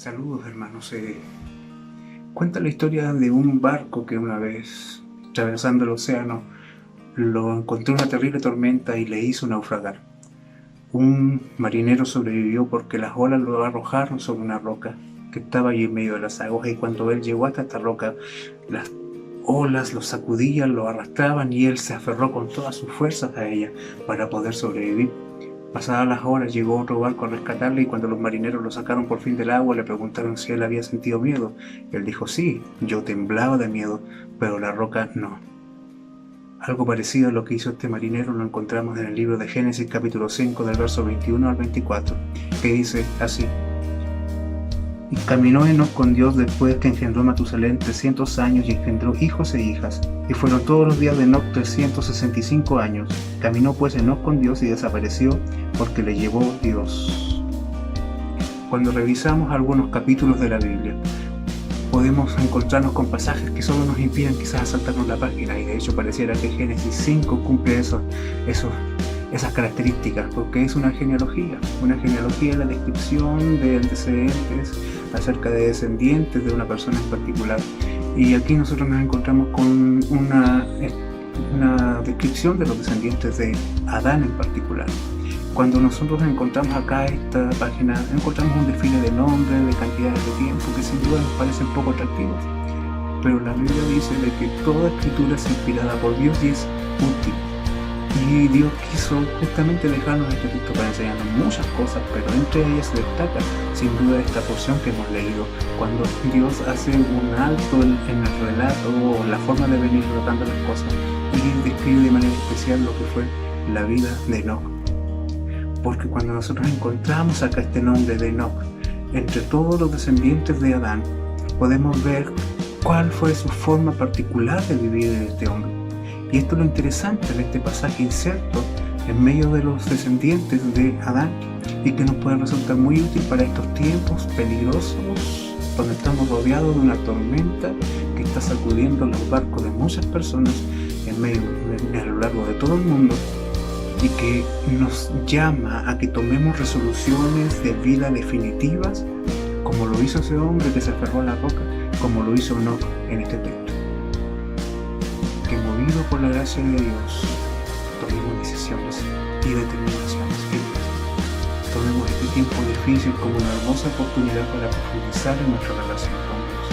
Saludos hermanos. Cuenta la historia de un barco que una vez, atravesando el océano, lo encontró una terrible tormenta y le hizo naufragar. Un marinero sobrevivió porque las olas lo arrojaron sobre una roca que estaba allí en medio de las aguas, y cuando él llegó hasta esta roca, las olas lo sacudían, lo arrastraban y él se aferró con todas sus fuerzas a ella para poder sobrevivir. Pasadas las horas llegó otro barco a rescatarle, y cuando los marineros lo sacaron por fin del agua le preguntaron si él había sentido miedo. Él dijo: sí, yo temblaba de miedo, pero la roca no. Algo parecido a lo que hizo este marinero lo encontramos en el libro de Génesis capítulo 5 del verso 21 al 24, que dice así: y caminó Enoc con Dios después que engendró Matusalén 300 años y engendró hijos e hijas. Y fueron todos los días de Enoc 365 años. Caminó pues Enoc con Dios y desapareció porque le llevó Dios. Cuando revisamos algunos capítulos de la Biblia, podemos encontrarnos con pasajes que solo nos impiden quizás saltarnos la página, y de hecho pareciera que Génesis 5 cumple esas características, porque es una genealogía en la descripción de antecedentes acerca de descendientes de una persona en particular. Y aquí nosotros nos encontramos con una descripción de los descendientes de Adán en particular. Cuando nosotros encontramos acá esta página, encontramos un desfile de nombres, de cantidades de tiempo que sin duda nos parecen poco atractivos. Pero la Biblia dice de que toda escritura es inspirada por Dios y es útil. Y Dios quiso justamente dejarnos este texto para enseñarnos muchas cosas, pero entre ellas destaca sin duda esta porción que hemos leído, cuando Dios hace un alto en el relato o la forma de venir relatando las cosas y describe de manera especial lo que fue la vida de Enoc. Porque cuando nosotros encontramos acá este nombre de Enoc, entre todos los descendientes de Adán, podemos ver cuál fue su forma particular de vivir en este hombre. Y esto es lo interesante de este pasaje inserto en medio de los descendientes de Adán, y que nos puede resultar muy útil para estos tiempos peligrosos donde estamos rodeados de una tormenta que está sacudiendo los barcos de muchas personas a lo largo de todo el mundo, y que nos llama a que tomemos resoluciones de vida definitivas, como lo hizo ese hombre que se aferró a la roca, como lo hizo Enoc en este texto. Que movido por la gracia de Dios, tomemos decisiones y determinaciones firmes. Tomemos este tiempo difícil como una hermosa oportunidad para profundizar en nuestra relación con Dios,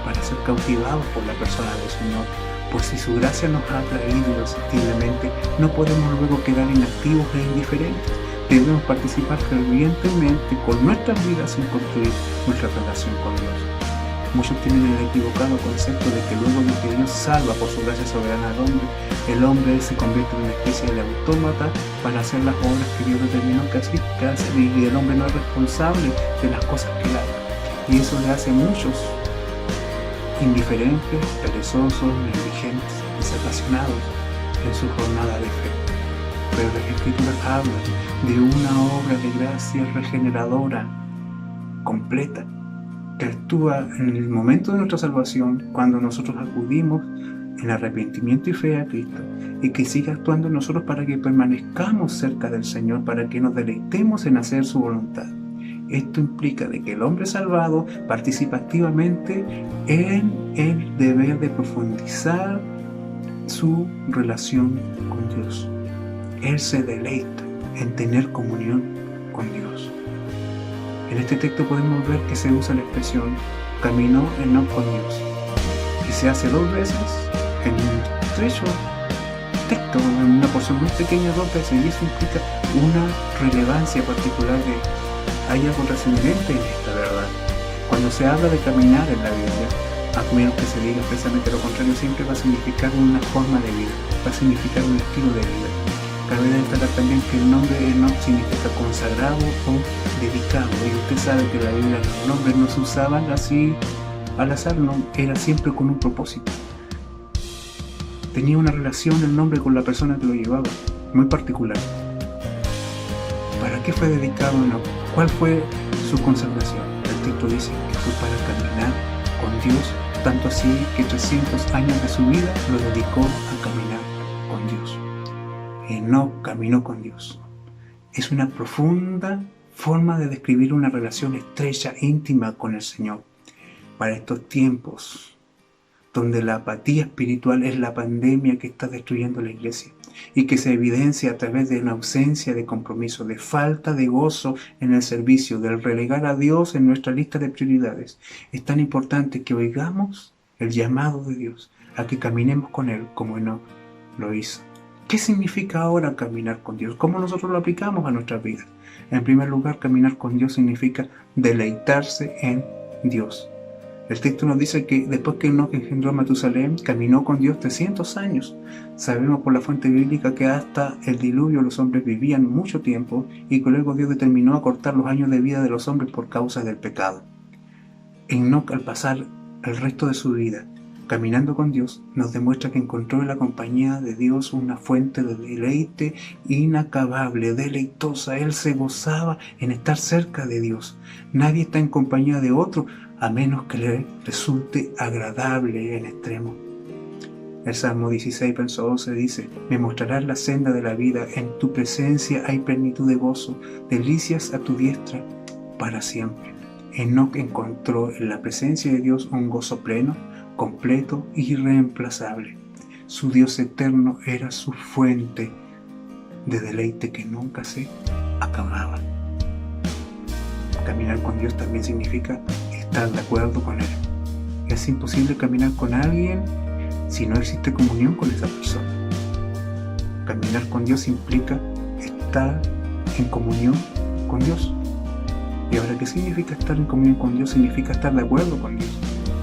para ser cautivados por la persona del Señor, pues si su gracia nos ha atraído irresistiblemente, no podemos luego quedar inactivos e indiferentes. Debemos participar fervientemente con nuestras vidas en construir nuestra relación con Dios. Muchos tienen el equivocado concepto de que luego de que Dios salva por su gracia soberana al hombre, el hombre se convierte en una especie de autómata para hacer las obras que Dios determinó que hacer, y el hombre no es responsable de las cosas que haga. Y eso le hace a muchos indiferentes, perezosos, negligentes, desapasionados en su jornada de fe. Pero las Escrituras hablan de una obra de gracia regeneradora, completa, que actúa en el momento de nuestra salvación, cuando nosotros acudimos en arrepentimiento y fe a Cristo, y que sigue actuando en nosotros para que permanezcamos cerca del Señor, para que nos deleitemos en hacer su voluntad. Esto implica de que el hombre salvado participa activamente en el deber de profundizar su relación con Dios. Él se deleita en tener comunión con Dios. En este texto podemos ver que se usa la expresión caminó Enoc con Dios, y se hace dos veces en un estrecho texto, en una porción muy pequeña, dos veces, y eso implica una relevancia particular de hay algo trascendente en esta verdad. Cuando se habla de caminar en la Biblia, a menos que se diga precisamente lo contrario, siempre va a significar una forma de vida, va a significar un estilo de vida. Cabe destacar también que el nombre Enoc significa consagrado o dedicado, y usted sabe que en la Biblia los nombres no se usaban así al azar, no, era siempre con un propósito. Tenía una relación el nombre con la persona que lo llevaba, muy particular. ¿Para qué fue dedicado Enoc? ¿Cuál fue su consagración? El texto dice que fue para caminar con Dios, tanto así que 300 años de su vida lo dedicó a caminar con Dios. Enoc caminó con Dios. Es una profunda forma de describir una relación estrecha, íntima con el Señor. Para estos tiempos, donde la apatía espiritual es la pandemia que está destruyendo la iglesia y que se evidencia a través de una ausencia de compromiso, de falta de gozo en el servicio, del relegar a Dios en nuestra lista de prioridades, es tan importante que oigamos el llamado de Dios a que caminemos con Él como Enoc lo hizo. ¿Qué significa ahora caminar con Dios? ¿Cómo nosotros lo aplicamos a nuestras vidas? En primer lugar, caminar con Dios significa deleitarse en Dios. El texto nos dice que después que Enoc engendró a Matusalén, caminó con Dios 300 años. Sabemos por la fuente bíblica que hasta el diluvio los hombres vivían mucho tiempo y que luego Dios determinó acortar los años de vida de los hombres por causa del pecado. Enoc, al pasar el resto de su vida caminando con Dios, nos demuestra que encontró en la compañía de Dios una fuente de deleite inacabable, deleitosa. Él se gozaba en estar cerca de Dios. Nadie está en compañía de otro a menos que le resulte agradable en extremo. El Salmo 16, verso 11 dice: me mostrarás la senda de la vida, en tu presencia hay plenitud de gozo, delicias a tu diestra para siempre. Enoc encontró en la presencia de Dios un gozo pleno, completo e irreemplazable. Su Dios eterno era su fuente de deleite que nunca se acababa. Caminar con Dios también significa estar de acuerdo con Él. Es imposible caminar con alguien si no existe comunión con esa persona. Caminar con Dios implica estar en comunión con Dios. Y ahora, ¿qué significa estar en comunión con Dios? Significa estar de acuerdo con Dios.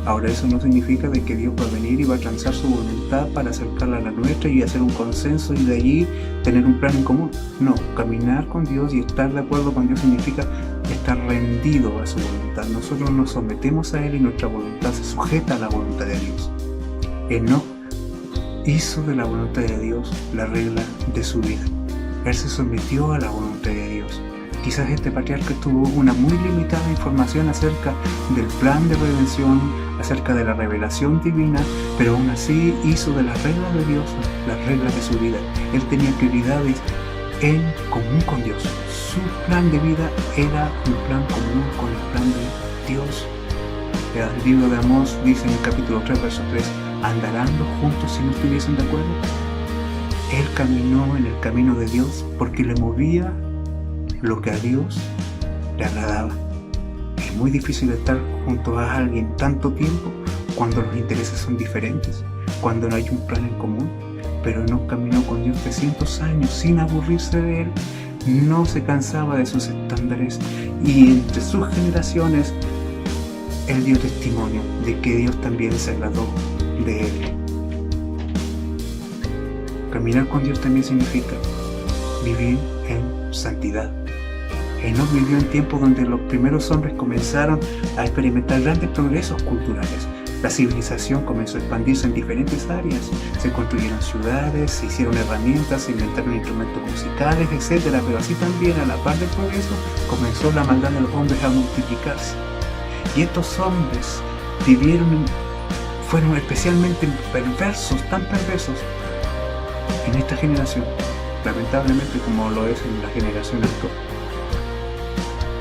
Ahora, eso no significa de que Dios va a venir y va a transar su voluntad para acercarla a la nuestra y hacer un consenso y de allí tener un plan en común. No, caminar con Dios y estar de acuerdo con Dios significa estar rendido a su voluntad. Nosotros nos sometemos a Él y nuestra voluntad se sujeta a la voluntad de Dios. Enoc hizo de la voluntad de Dios la regla de su vida. Él se sometió a la voluntad de Dios. Quizás este patriarca tuvo una muy limitada información acerca del plan de redención, acerca de la revelación divina, pero aún así hizo de las reglas de Dios las reglas de su vida. Él tenía prioridades en común con Dios. Su plan de vida era un plan común con el plan de Dios. El libro de Amós dice en el capítulo 3, verso 3, ¿andarán los juntos si no estuviesen de acuerdo? Él caminó en el camino de Dios porque le movía lo que a Dios le agradaba. Es muy difícil estar junto a alguien tanto tiempo cuando los intereses son diferentes, cuando no hay un plan en común. Pero no caminó con Dios 300 años sin aburrirse de Él, no se cansaba de sus estándares y entre sus generaciones Él dio testimonio de que Dios también se agradó de Él. Caminar con Dios también significa vivir en santidad. Enoc vivió en tiempos donde los primeros hombres comenzaron a experimentar grandes progresos culturales. La civilización comenzó a expandirse en diferentes áreas. Se construyeron ciudades, se hicieron herramientas, se inventaron instrumentos musicales, etc. Pero así también, a la par del progreso, comenzó la maldad de los hombres a multiplicarse. Y estos hombres fueron especialmente perversos, tan perversos, en esta generación, lamentablemente como lo es en la generación actual.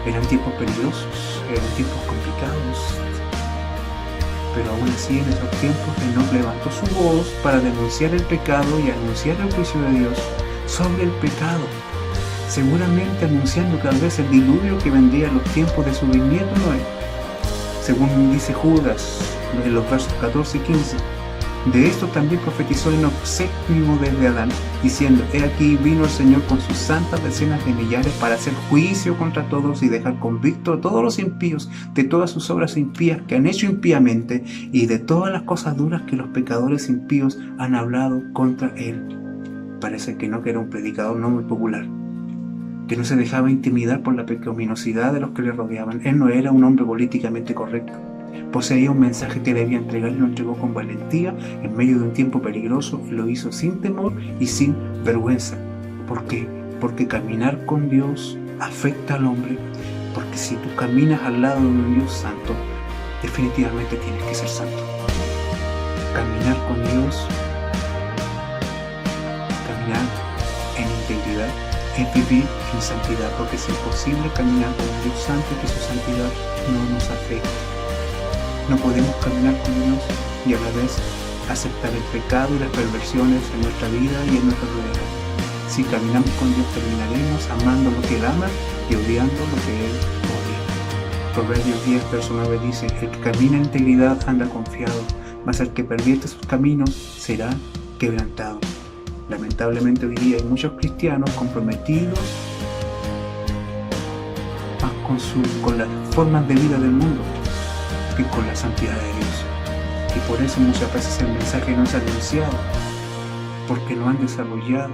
Eran tiempos peligrosos, eran tiempos complicados, pero aún así en esos tiempos Enoc levantó su voz para denunciar el pecado y anunciar el juicio de Dios sobre el pecado, seguramente anunciando tal vez el diluvio que vendría en los tiempos de su bisnieto Noé. Según dice Judas en los versos 14 y 15, de esto también profetizó Enoc séptimo desde Adán, diciendo: he aquí vino el Señor con sus santas decenas de millares para hacer juicio contra todos y dejar convicto a todos los impíos de todas sus obras impías que han hecho impíamente y de todas las cosas duras que los pecadores impíos han hablado contra él. Parece que Enoc era un predicador no muy popular, que no se dejaba intimidar por la pecaminosidad de los que le rodeaban. Él no era un hombre políticamente correcto. Poseía un mensaje que debía entregar y lo entregó con valentía en medio de un tiempo peligroso y lo hizo sin temor y sin vergüenza. ¿Por qué? Porque caminar con Dios afecta al hombre, porque si tú caminas al lado de un Dios santo, definitivamente tienes que ser santo. Caminar con Dios, caminar en integridad, es vivir en santidad, porque es imposible caminar con un Dios santo y que su santidad no nos afecte. No podemos caminar con Dios y a la vez aceptar el pecado y las perversiones en nuestra vida y en nuestra realidad. Si caminamos con Dios, terminaremos amando lo que Él ama y odiando lo que Él odia. Proverbios 10, verso 9 dice: el que camina en integridad anda confiado, mas el que pervierte sus caminos será quebrantado. Lamentablemente hoy día hay muchos cristianos comprometidos más con las formas de vida del mundo que con la santidad de Dios. Y por eso muchas veces el mensaje no es anunciado, porque no han desarrollado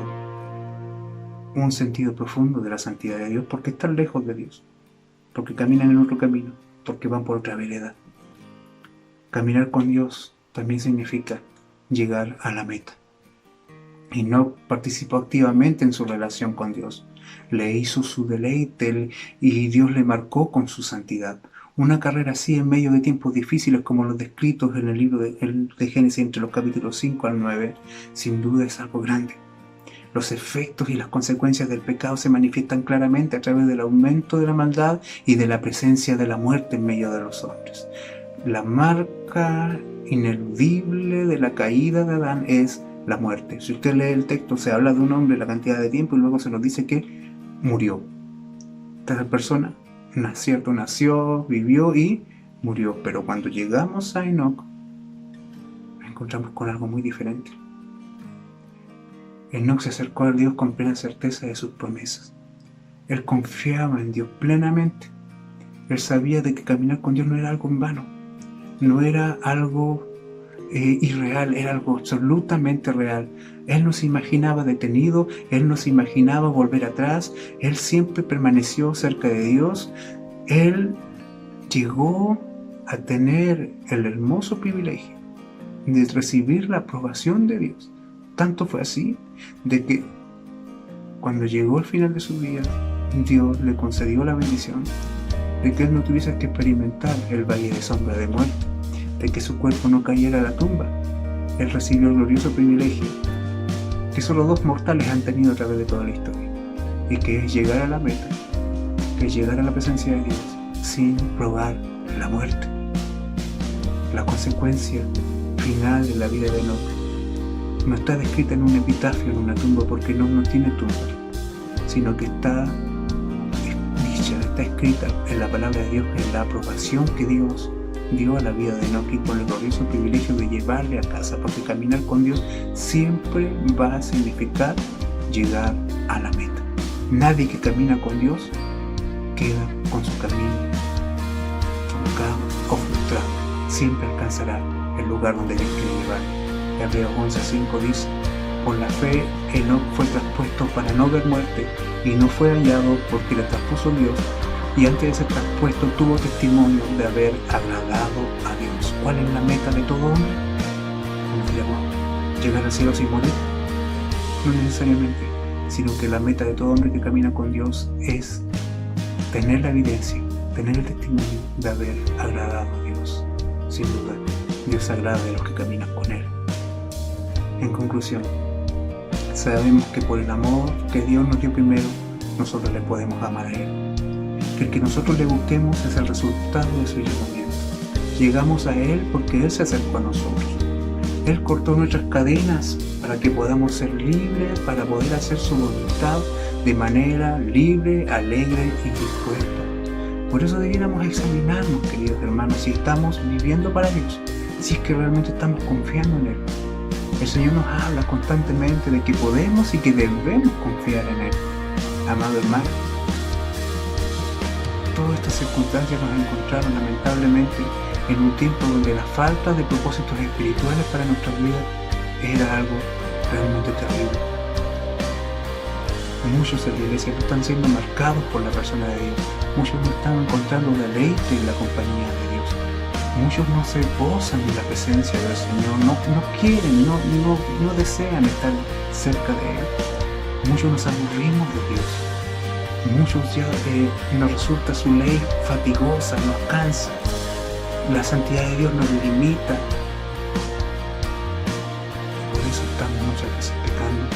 un sentido profundo de la santidad de Dios, porque están lejos de Dios, porque caminan en otro camino, porque van por otra vereda. Caminar con Dios también significa llegar a la meta. Y no participó activamente en su relación con Dios. Le hizo su deleite y Dios le marcó con su santidad. Una carrera así en medio de tiempos difíciles como los descritos en el libro de Génesis entre los capítulos 5 al 9, sin duda es algo grande. Los efectos y las consecuencias del pecado se manifiestan claramente a través del aumento de la maldad y de la presencia de la muerte en medio de los hombres. La marca ineludible de la caída de Adán es la muerte. Si usted lee el texto, se habla de un hombre, la cantidad de tiempo, y luego se nos dice que murió. Esta persona nació, vivió y murió. Pero cuando llegamos a Enoc, nos encontramos con algo muy diferente. Enoc se acercó a Dios con plena certeza de sus promesas. Él confiaba en Dios plenamente. Él sabía de que caminar con Dios no era algo en vano, no era algo irreal, era algo absolutamente real. Él no se imaginaba detenido, él no se imaginaba volver atrás, él siempre permaneció cerca de Dios. Él llegó a tener el hermoso privilegio de recibir la aprobación de Dios. Tanto fue así de que cuando llegó al final de su vida, Dios le concedió la bendición de que él no tuviese que experimentar el valle de sombra de muerte, de que su cuerpo no cayera a la tumba. Él recibió el glorioso privilegio que solo dos mortales han tenido a través de toda la historia, y que es llegar a la meta, que es llegar a la presencia de Dios sin probar la muerte. La consecuencia final de la vida de Enoc no está descrita en un epitafio en una tumba, porque no tiene tumba, sino que está escrita en la palabra de Dios, en la aprobación que Dios dio a la vida de Enoc, y con el glorioso privilegio de llevarle a casa, porque caminar con Dios siempre va a significar llegar a la meta. Nadie que camina con Dios queda con su camino truncado o frustrado, siempre alcanzará el lugar donde Dios quiere llevar. Hebreos 11:5 dice: por la fe Enoc fue traspuesto para no ver muerte, y no fue hallado porque le traspuso Dios, y antes de ser traspuesto tuvo testimonio de haber agradado a Dios. ¿Cuál es la meta de todo hombre? Como diríamos, llegar al cielo sin morir. No necesariamente, sino que la meta de todo hombre que camina con Dios es tener la evidencia, tener el testimonio de haber agradado a Dios. Sin duda, Dios se agrada de los que caminan con Él. En conclusión, sabemos que por el amor que Dios nos dio primero, nosotros le podemos amar a Él. Que el que nosotros le busquemos es el resultado de su llamamiento. Llegamos a Él porque Él se acercó a nosotros. Él cortó nuestras cadenas para que podamos ser libres, para poder hacer su voluntad de manera libre, alegre y dispuesta. Por eso debiéramos examinarnos, queridos hermanos, si estamos viviendo para Dios, si es que realmente estamos confiando en Él. El Señor nos habla constantemente de que podemos y que debemos confiar en Él. Amado hermano, todas estas circunstancias nos encontraron lamentablemente en un tiempo donde la falta de propósitos espirituales para nuestras vidas era algo realmente terrible. Muchos en la iglesia no están siendo marcados por la persona de Dios. Muchos no están encontrando deleite en la compañía de Dios. Muchos no se gozan de la presencia del Señor, no quieren, no desean estar cerca de Él. Muchos nos aburrimos de Dios. Muchos ya nos resulta su ley fatigosa, nos cansa. La santidad de Dios nos limita. Por eso estamos muchas veces pecando.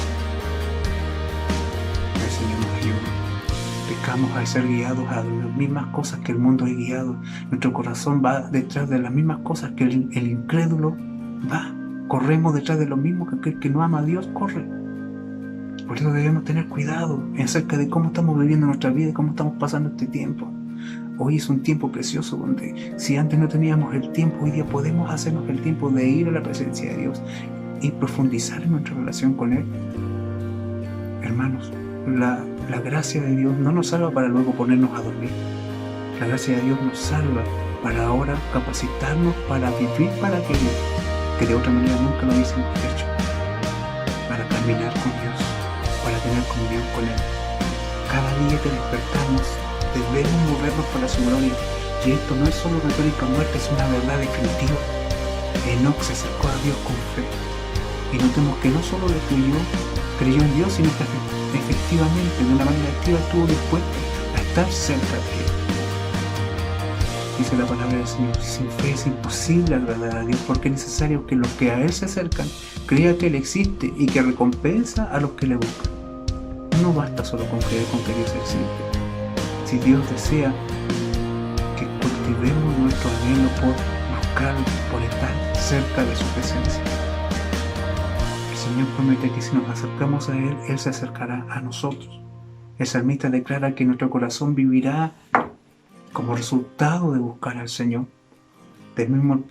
El Señor nos vamos a ser guiados a las mismas cosas que el mundo es guiado. Nuestro corazón va detrás de las mismas cosas que el incrédulo va. Corremos detrás de lo mismo que aquel que no ama a Dios corre. Por eso debemos tener cuidado acerca de cómo estamos viviendo nuestra vida y cómo estamos pasando este tiempo. Hoy es un tiempo precioso donde si antes no teníamos el tiempo, hoy día podemos hacernos el tiempo de ir a la presencia de Dios y profundizar en nuestra relación con Él. Hermanos, la gracia de Dios no nos salva para luego ponernos a dormir. La gracia de Dios nos salva para ahora capacitarnos para vivir para aquello que de otra manera nunca lo hubiésemos hecho. Para caminar con Dios, para tener comunión con Él. Cada día que despertamos debemos movernos para su gloria. Y esto no es solo retórica muerta, es una verdad definitiva. Enoc se acercó a Dios con fe. Y notemos que no solo le creyó en Dios, sino que efectivamente, de una manera activa, estuvo dispuesto a estar cerca de Él. Dice la palabra del Señor, sin fe es imposible agradar a Dios, porque es necesario que los que a Él se acercan crean que Él existe y que recompensa a los que le buscan. No basta solo con creer con que Dios existe. Si Dios desea que cultivemos nuestro anhelo por buscar, por estar cerca de su presencia. El Señor promete que si nos acercamos a Él, Él se acercará a nosotros. El salmista declara que nuestro corazón vivirá como resultado de buscar al Señor. Del mismo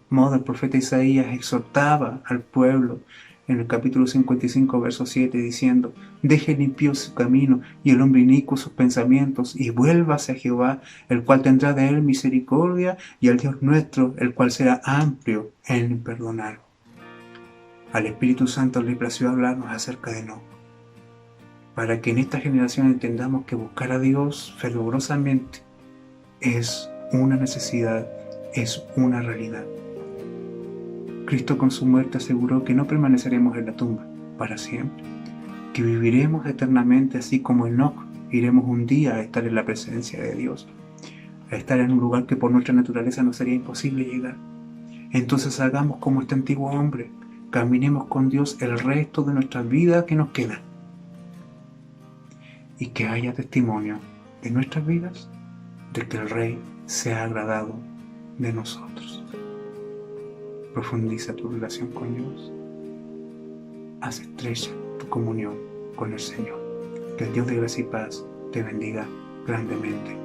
modo, el profeta Isaías exhortaba al pueblo en el capítulo 55, verso 7, diciendo: deje limpio su camino y el hombre inicuo sus pensamientos, y vuélvase a Jehová, el cual tendrá de él misericordia, y al Dios nuestro, el cual será amplio en perdonar. Al Espíritu Santo le plació hablarnos acerca de Enoc, para que en esta generación entendamos que buscar a Dios fervorosamente es una necesidad, es una realidad. Cristo con su muerte aseguró que no permaneceremos en la tumba para siempre, que viviremos eternamente, así como Enoc iremos un día a estar en la presencia de Dios, a estar en un lugar que por nuestra naturaleza nos sería imposible llegar. Entonces hagamos como este antiguo hombre, caminemos con Dios el resto de nuestra vida que nos queda, y que haya testimonio de nuestras vidas de que el Rey se ha agradado de nosotros. Profundiza tu relación con Dios. Haz estrecha tu comunión con el Señor. Que el Dios de gracia y paz te bendiga grandemente.